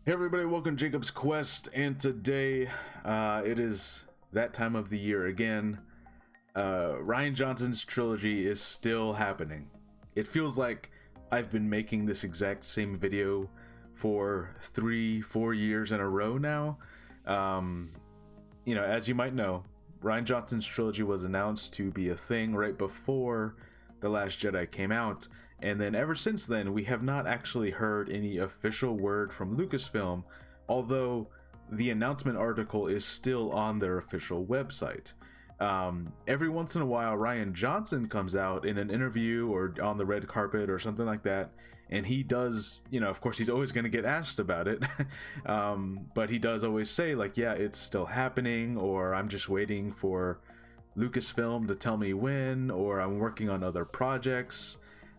Hey everybody, welcome to Jacob's Quest, and today it is that time of the year again. Rian Johnson's trilogy is still happening. It feels like I've been making this exact same video for 3-4 years in a row now. As you might know, Rian Johnson's trilogy was announced to be a thing right before The Last Jedi came out, and then ever since then we have not actually heard any official word from Lucasfilm, although the announcement article is still on their official website. Every once in a while Rian Johnson comes out in an interview or on the red carpet or something like that, and he does, of course he's always going to get asked about it, but he does always say like, yeah, it's still happening, or I'm just waiting for Lucasfilm to tell me when, or I'm working on other projects.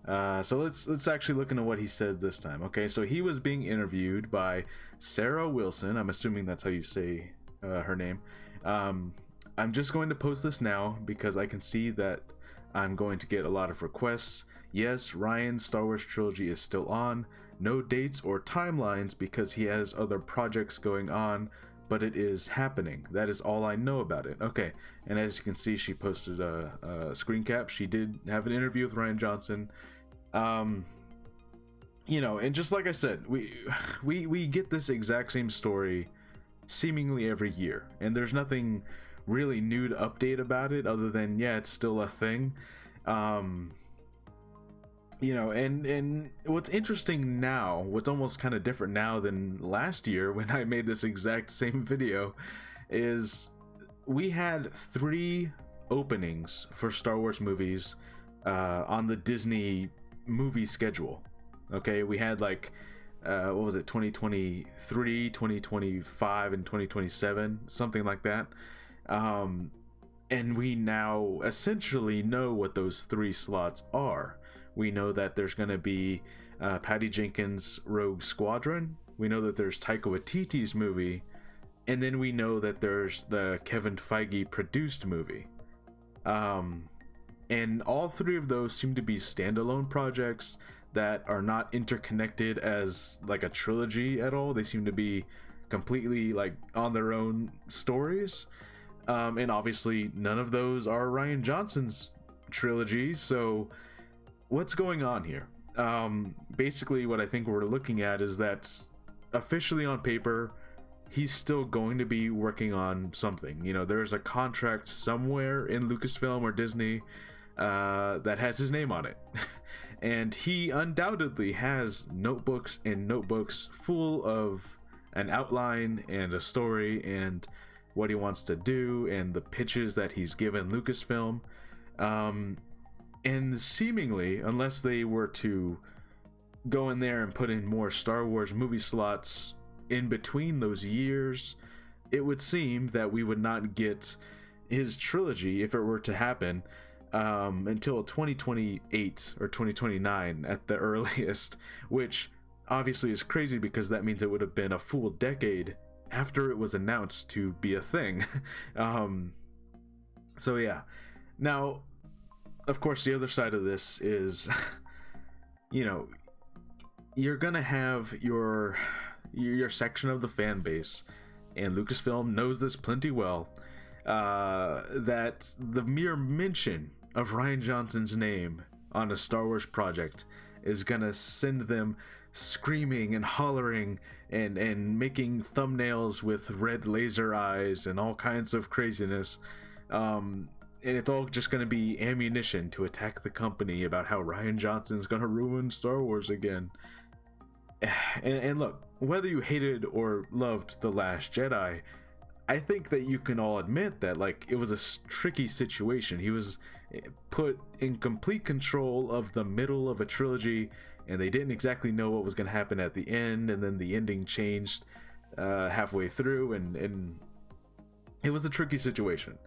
So let's actually look into what he said this time. Okay, so he was being interviewed by Sarah Wilson. I'm assuming that's how you say her name. I'm just going to post this now because I can see that I'm going to get a lot of requests. Yes, Rian's Star Wars trilogy is still on. No dates or timelines because he has other projects going on, but it is happening. That is all I know about it. Okay, and as you can see, she posted a screen cap. She did have an interview with Rian Johnson. And just like I said, we get this exact same story seemingly every year, and there's nothing really new to update about it other than, yeah, it's still a thing. And what's interesting now, what's almost kind of different now than last year when I made this exact same video, is we had 3 openings for Star Wars movies on the Disney movie schedule. Okay, we had like what was it, 2023, 2025, and 2027, something like that. And we now essentially know what those 3 slots are. We know that there's going to be Patty Jenkins' Rogue Squadron. We know that there's Taika Waititi's movie, and then we know that there's the Kevin Feige produced movie. And all 3 of those seem to be standalone projects that are not interconnected as like a trilogy at all. They seem to be completely like on their own stories. And obviously none of those are Rian Johnson's trilogy. So what's going on here? Basically what I think we're looking at is that officially on paper, he's still going to be working on something. There's a contract somewhere in Lucasfilm or Disney that has his name on it. And he undoubtedly has notebooks and notebooks full of an outline and a story and what he wants to do and the pitches that he's given Lucasfilm. And seemingly, unless they were to go in there and put in more Star Wars movie slots in between those years, it would seem that we would not get his trilogy, if it were to happen, until 2028 or 2029 at the earliest, which obviously is crazy because that means it would have been a full decade after it was announced to be a thing. So yeah. Now, of course, the other side of this is, you're gonna have your section of the fan base, and Lucasfilm knows this plenty well, that the mere mention of Rian Johnson's name on a Star Wars project is gonna send them screaming and hollering and making thumbnails with red laser eyes and all kinds of craziness. And it's all just going to be ammunition to attack the company about how Rian Johnson's going to ruin Star Wars again. And look, whether you hated or loved The Last Jedi, I think that you can all admit that, like, it was a tricky situation. He was put in complete control of the middle of a trilogy, and they didn't exactly know what was going to happen at the end, and then the ending changed halfway through, and it was a tricky situation.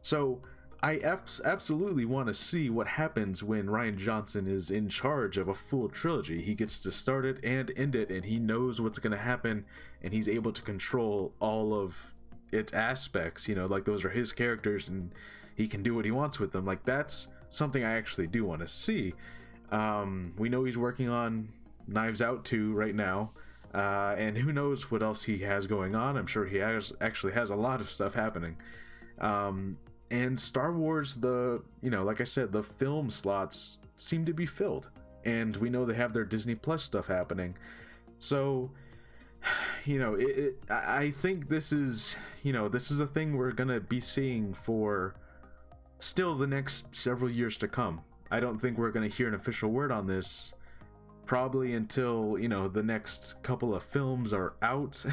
So I absolutely want to see what happens when Rian Johnson is in charge of a full trilogy. He gets to start it and end it, and he knows what's going to happen, and he's able to control all of its aspects. Like, those are his characters, and he can do what he wants with them. Like, that's something I actually do want to see. We know he's working on Knives Out 2 right now. and who knows what else he has going on. I'm sure he actually has a lot of stuff happening. And Star Wars, like I said, the film slots seem to be filled, and we know they have their Disney Plus stuff happening. So, I think this is a thing we're gonna be seeing for still the next several years to come. I don't think we're gonna hear an official word on this probably until the next couple of films are out,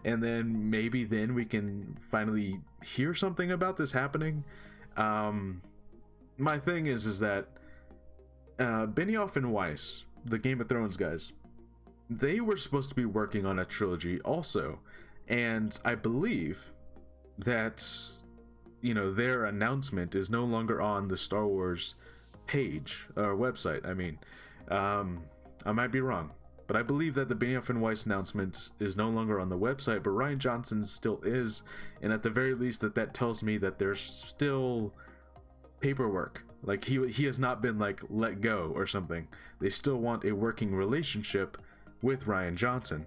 and then maybe then we can finally hear something about this happening. My thing is that Benioff and Weiss, the Game of Thrones guys, they were supposed to be working on a trilogy also, and I believe that their announcement is no longer on the Star Wars page or website. I mean, I might be wrong, but I believe that the Benioff and Weiss announcement is no longer on the website, but Rian Johnson still is, and at the very least that tells me that there's still paperwork. Like he has not been like let go or something. They still want a working relationship with Rian Johnson.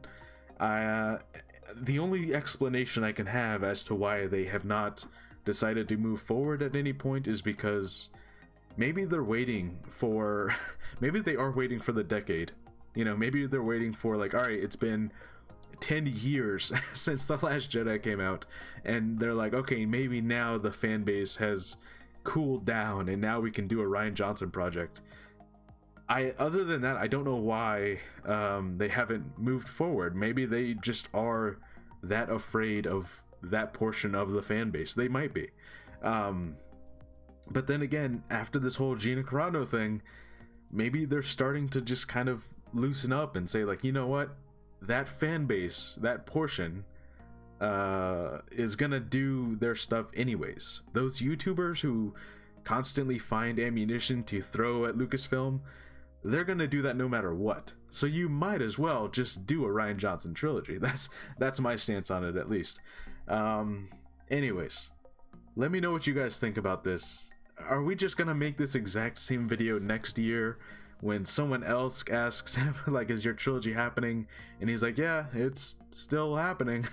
The only explanation I can have as to why they have not decided to move forward at any point is because maybe they're waiting for maybe they are waiting for the decade. Maybe they're waiting for, like, all right, it's been 10 years since The Last Jedi came out, and they're like, okay, maybe now the fan base has cooled down and now we can do a Rian Johnson project. Other than that, I don't know why they haven't moved forward. Maybe they just are that afraid of that portion of the fan base. They might be. But then again, after this whole Gina Carano thing, maybe they're starting to just kind of loosen up and say, like, you know what? That fan base, that portion, is gonna do their stuff anyways. Those YouTubers who constantly find ammunition to throw at Lucasfilm, they're gonna do that no matter what. So you might as well just do a Rian Johnson trilogy. That's my stance on it, at least. Anyways, let me know what you guys think about this. Are we just gonna make this exact same video next year when someone else asks him, like, is your trilogy happening? And he's like, yeah, it's still happening.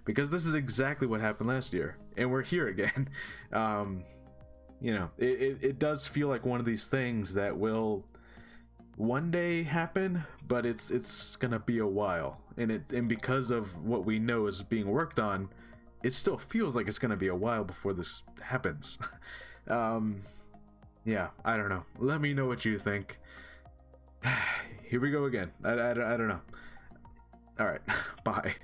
Because this is exactly what happened last year, and we're here again. It does feel like one of these things that will one day happen, but it's gonna be a while, and because of what we know is being worked on, it still feels like it's gonna be a while before this happens. Yeah, I don't know. Let me know what you think. Here we go again. I don't know. All right, bye.